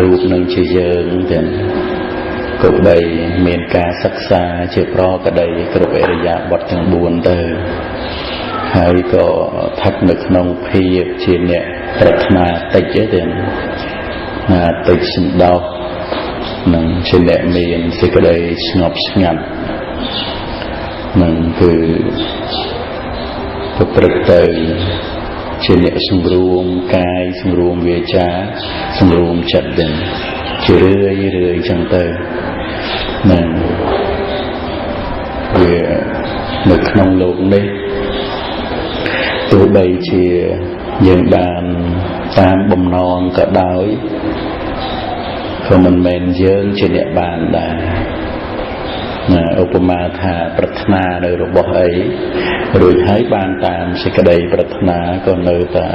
រូបនឹងជាយើងទាំងគប្បីមានការសិក្សាជាប្រកដីគ្រប់អរិយាបទទាំង4ទៅហើយក៏ស្ថិតនៅក្នុងភាពជាអ្នកប្រាថ្នាតិចទេទាំងតិចសំដោសនឹងជាអ្នកមានសេចក្តីស្ងប់ស្ងាត់នឹងគឺប្រព្រឹត្តទៅជាអ្នកសម្រួមកាយសម្រួមវាចាសម្រួមចិត្តទាំងជារឿយចឹងទៅនឹងវានៅក្នុងលោកនេះទោះបីជាយើងបានតាមបំណងក៏ដោយក៏មិនមែនយើងជាអ្នកបានដែរឧបមាថាប្រាថ្នានៅរបស់អីរួចហើយបានតាមសេចក្តីប្រាថ្នាក៏នៅតែ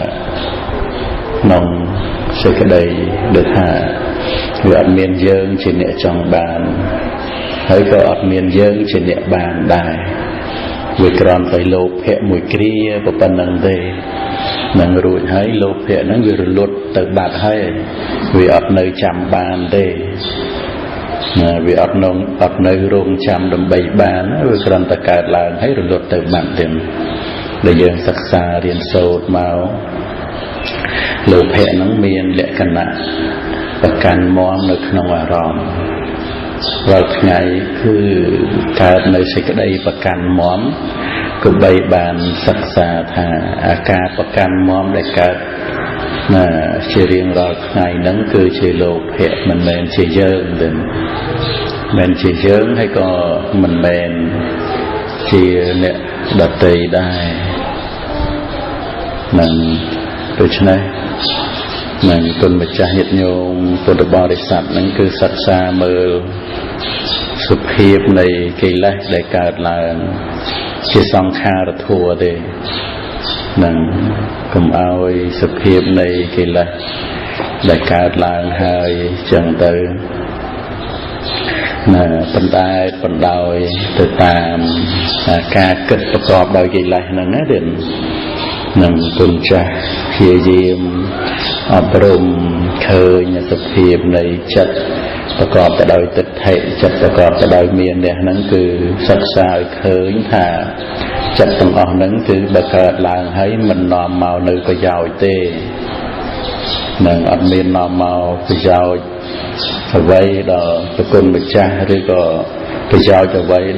ក្នុងសេចក្តីដែលថាវាអត់មានយើងជាអ្នកចង់បានហើយក៏អត់មានយើងជាអ្នកបានដែរវាគ្រាន់តែលោភៈមួយគ្រាប៉ុណ្្នឹងទេនឹងរួចហើយលោភៈហ្នឹងវារលត់ទៅបាត់ហើយវាអត់នៅចាំបានទេវាអត់នៅរងចាំដើម្បីបានវាគ្រាន់តែកើតឡើងហើយរលត់ទៅបាត់ទេដែលយើងសិក្សារៀនសូត្រមកលោភៈហ្នឹងមានលក្ខណៈប្រកាន់មាំនៅក្នុងអារម្មណ៍រាល់ថ្ងៃគឺកើតនៅសេចក្តីប្រកាន់មាំក៏បីបានសិក្សាថាអាការប្រកាន់មាំដែលកើតជារៀងរាល់ថ្ងៃហ្នឹងគឺជាលោភៈមិនមែនជាយើងទេមិនជាយើងហើយក៏មិនមែនជាអ្នកដតីដែរនឹងដូច្នេះនឹងគុណម្ចាស់ញាតិញោមពុទ្ធបរិស័ទហ្នឹងគឺសិក្សាមើលសុភាពនៃកិលេសដែលកើតឡើងជាសង្ខារធัวទេនឹងកុំឲ្យសុភាពនៃកិលេសដែលកើតឡើងហើយចឹងទៅបណ្ដោយទៅតាមការគិតប្រកបដោយកិលេសហ្នឹងណាទេនឹងគុណចាស់ព្យាយាមអប់រំឃើញសុភាពនៃចិត្តប្រកបទៅដោយទិដ្ឋិចិត្តប្រកបទៅដោយមាននេះហ្នឹងគឺសិក្សាឲ្យឃើញថាចិត្តទាំងអស់ហ្នឹងគឺបើកើតឡើងហើយមិននាំមកនៅប្រយោជន៍ទេនឹងអត់មាននាំមកប្រយោជន៍អ្វីដល់ប្រគុណម្ចាស់ឬក៏ប្រយោជន៍អ្វី